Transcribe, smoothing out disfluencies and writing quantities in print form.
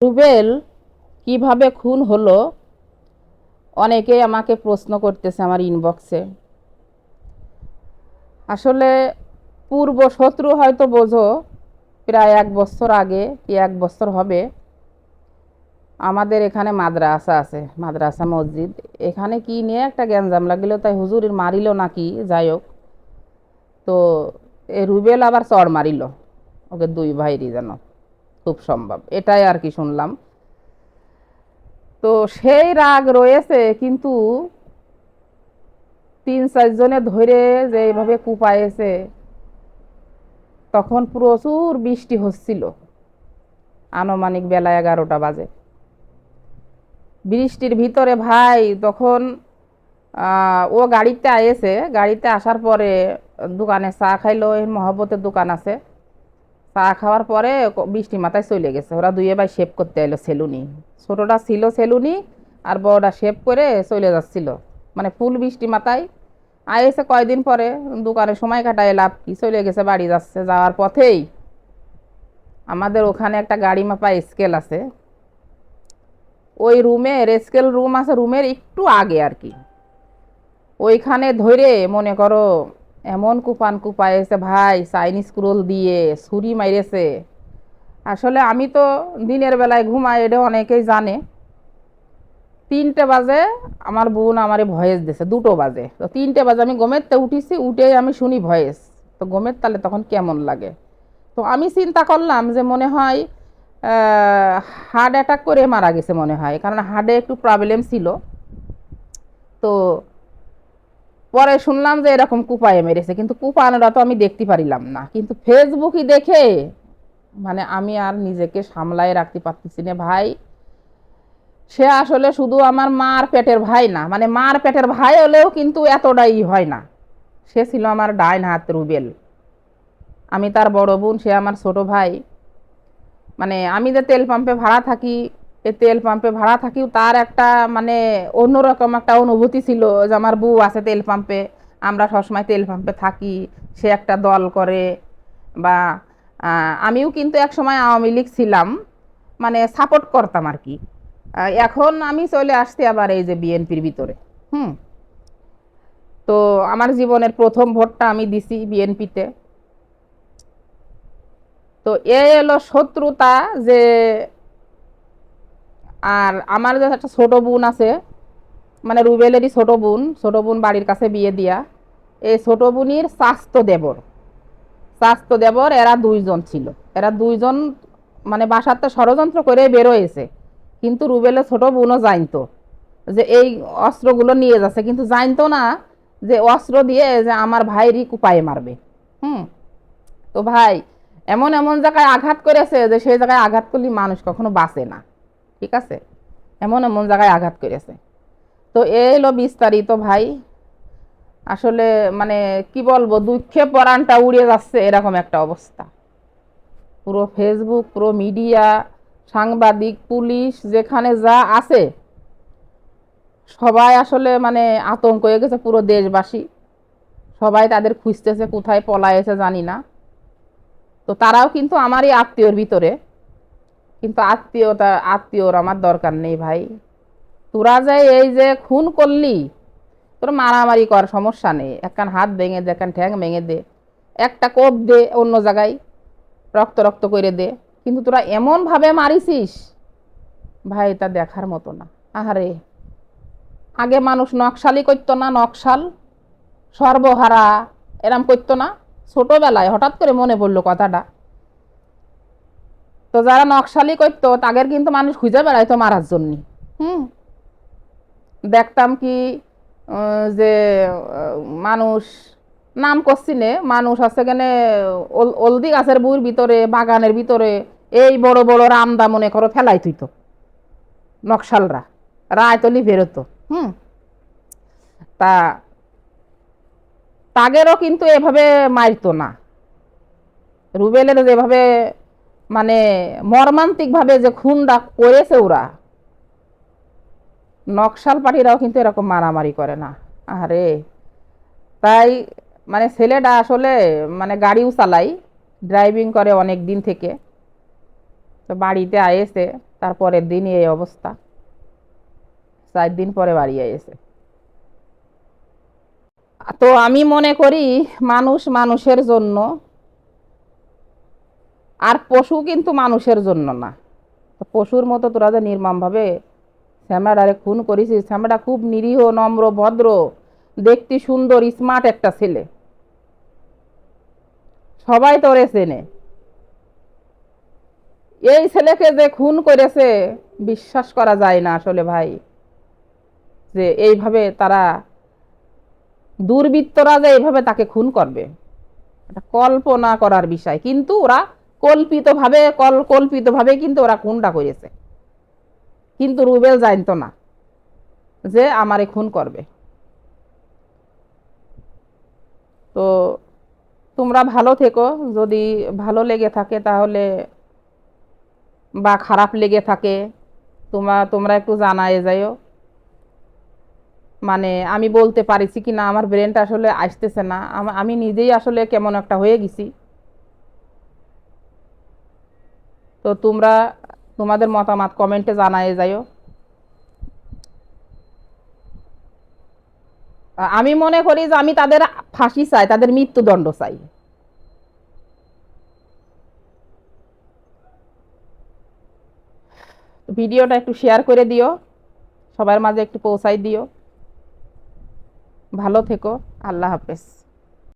রুবেল কিভাবে খুন হলো, অনেকেই আমাকে প্রশ্ন করতেছে আমার ইনবক্সে। আসলে পূর্ব শত্রু হয়তো বোঝো, প্রায় 1 বছর আগে কি 1 বছর হবে, আমাদের এখানে মাদ্রাসা আছে, মাদ্রাসা মসজিদ। এখানে কি নিয়ে একটা গ্যাঞ্জাম লাগলো, তাই হুজুরের মারিল নাকি, যাই হোক। তো এ রুবেল আবার চড় মারিল ওকে, দুই ভাইরই যেন, খুব সম্ভব, এটাই আর কি শুনলাম। তো সেই রাগ রয়েছে, কিন্তু 3-4 জনে ধরে যে এইভাবে কুপায়েছে, তখন প্রচুর বৃষ্টি হচ্ছিল, আনুমানিক বেলা 11টা বাজে। বৃষ্টির ভিতরে ভাই তখন ও গাড়িতে আয়েছে, গাড়িতে আসার পরে দোকানে চা খাইলো, এর মহব্বতের দোকান আছে। চা খাওয়ার পরে বৃষ্টি মাথায় চলে গেছে, ওরা দুইয়ে ভাই শেভ করতে এলো সেলুনি। ছোটটা ছিল সেলুনি, আর বড়টা শেভ করে চলে যাচ্ছিল, মানে ফুল বৃষ্টি মাথায় আয়েছে। কয়দিন পরে দোকানে সময় কাটায় লাভ কি, চলে গেছে বাড়ি, যাচ্ছে, যাওয়ার পথেই আমাদের ওখানে একটা গাড়ি মাপা স্কেল আছে, ওই রুমের স্কেল রুম আছে, রুমের একটু আগে আর কি, ওইখানে ধরে মনে করো এমন কুপান কুপাইছে ভাই, চাইনিজ ক্রোল দিয়ে ছুরি মাইরেছে। আসলে আমি তো দিনের বেলায় ঘুমাই, এটা অনেকেই জানে। 3টে বাজে আমার বোন আমারে ভয়েস দিছে, 2টো বাজে, তো 3টে বাজে আমি ঘুমেরতে উঠিছি, উঠে আমি শুনি ভয়েস। তো ঘুমের তালে তখন কেমন লাগে, তো আমি চিন্তা করলাম যে মনে হয় হার্ট অ্যাটাক করে মারা গেছে মনে হয়, কারণ হার্টে একটু প্রবলেম ছিল। তো পরে শুনলাম যে এরকম কুপায়ে মেরেছে, কিন্তু কুপানোটা তো আমি দেখতে পারিলাম না, কিন্তু ফেসবুকই দেখে মানে আমি আর নিজেকে সামলায় রাখতে পারতেছি না ভাই। সে আসলে শুধু আমার মার পেটের ভাই না, মানে মার পেটের ভাই হলেও কিন্তু এতটাই হয় না। সে ছিল আমার ডাইন হাত রুবেল, আমি তার বড় বোন, সে আমার ছোট ভাই। মানে আমি যে তেল পাম্পে ভাড়া থাকি, এই তেল পাম্পে ভাড়া থাকিও তার একটা মানে অন্যরকম একটা অনুভূতি ছিল, যে আমার বউ আছে তেল পাম্পে, আমরা সবসময় তেল পাম্পে থাকি, সে একটা দল করে। বা আমিও কিন্তু এক সময় আওয়ামী লীগ ছিলাম, মানে সাপোর্ট করতাম আর কি। এখন আমি চলে আসছি আবার এই যে বিএনপির ভিতরে। হুম। তো আমার জীবনের প্রথম ভোটটা আমি দিছি বিএনপিতে। তো এ এলো শত্রুতা, যে আর আমার যে একটা ছোট বোন আছে, মানে রুবেলেরই ছোট বোন, ছোট বোন বাড়ির কাছে বিয়ে দিয়া, এই ছোট বোনের চাস্তো দেবর এরা 2জন ছিল। এরা 2জন মানে বাসাতে ষড়যন্ত্র করে বেরোয়েছে, কিন্তু রুবেলের ছোট বোনও জানতো যে এই অস্ত্রগুলো নিয়ে যাচ্ছে, কিন্তু জানতো না যে অস্ত্র দিয়ে যে আমার ভাইরই কুপায়ে মারবে। হুম। তো ভাই এমন এমন জায়গায় আঘাত করেছে, যে সেই জায়গায় আঘাত করলে মানুষ কখনো বাঁচে না, ঠিক আছে, এমন এমন জায়গায় আঘাত করেছে। তো এই হলো বিস্তারিত ভাই। আসলে মানে কি বলবো, দুঃখে পরাণটা উড়ে যাচ্ছে, এরকম একটা অবস্থা। পুরো ফেসবুক, পুরো মিডিয়া, সাংবাদিক, পুলিশ, যেখানে যা আছে সবাই আসলে মানে আতঙ্ক হয়ে গেছে, পুরো দেশবাসী সবাই তাদের খুঁজতেছে, কোথায় পলায়েছে জানি না। তো তারাও কিন্তু আমারই আত্মীয়র ভিতরে, কিন্তু আত্মীয়র আমার দরকার নেই ভাই। তোরা যে এই যে খুন করলি, তোর মারামারি কর, সমস্যা নেই, একখান হাত ভেঙে দে, একখান ঠ্যাং ভেঙে দে, একটা কোপ দে অন্য জায়গায়, রক্ত রক্ত করে দে, কিন্তু তোরা এমন ভাবে মারিছিস ভাই, এটা দেখার মতো না। আহারে, আগে মানুষ নকশালি করতো না, নকশাল, সর্বহারা, এরম করতো না? ছোটবেলায় হঠাৎ করে মনে পড়লো কথাটা। তো যারা নকশালি করতো তাদের কিন্তু মানুষ খুঁজে বেড়াইতো মারার জন্য। হুম। দেখতাম কি যে মানুষ নাম করছি নে, মানুষ আছে কেনে অলদি গাছের বুর ভিতরে, বাগানের ভিতরে এই বড় বড় রামদা মনে করো ফেলাই থইতো নকশালরা, রায়তলি বেরোতো। হুম। তা তাগেরও কিন্তু এভাবে মারতো না, রুবেলের যেভাবে মানে মর্মান্তিক ভাবে যে খুনটা করেছে ওরা, নকশাল পার্টিরাও কিন্তু এরকম মারামারি করে না। আরে, তাই মানে ছেলেটা আসলে মানে গাড়িও চালাই, ড্রাইভিং করে অনেক দিন থেকে। তো বাড়িতে আয়েছে, তারপরের দিনই এই অবস্থা, 4 দিন পরে বাড়ি এসে। তো আমি মনে করি মানুষ মানুষের জন্য, আর পশু কিন্তু মানুষের জন্য না। পশুর মতো তোরা যে নির্মম ভাবে শ্যামলাডারে খুন করেছিস, শ্যামলাডা খুব নিরীহ, নম্র, ভদ্র, দেখতে সুন্দর, স্মার্ট একটা ছেলে, সবাই তোরে চেনে। এই ছেলেকে যে খুন করেছে, বিশ্বাস করা যায় না আসলে ভাই, যে এইভাবে তারা, দুর্বৃত্তরা যে এইভাবে তাকে খুন করবে, এটা কল্পনা করার বিষয়। কিন্তু ওরা কল্পিতভাবে কিন্তু ওরা খুনটা করেছে, কিন্তু রুবেল জানতো না যে আমারে খুন করবে। তো তোমরা ভালো থেকো, যদি ভালো লেগে থাকে তাহলে, বা খারাপ লেগে থাকে, তোমরা একটু জানায় যাইও। মানে আমি বলতে পারিছি কি না, আমার ব্রেনটা আসলে আসতেছে না, আমি নিজেই আসলে কেমন একটা হয়ে গেছি। তো তোমরা তোমাদের মতামত কমেন্টে জানায় যাইও। আমি মনে করি যে আমি তাদের ফাঁসি চাই, তাদের মৃত্যুদণ্ড চাই। ভিডিওটা একটু শেয়ার করে দিও, সবার মাঝে একটু পৌঁছাই দিও। ভালো থেকো, আল্লাহ হাফেজ।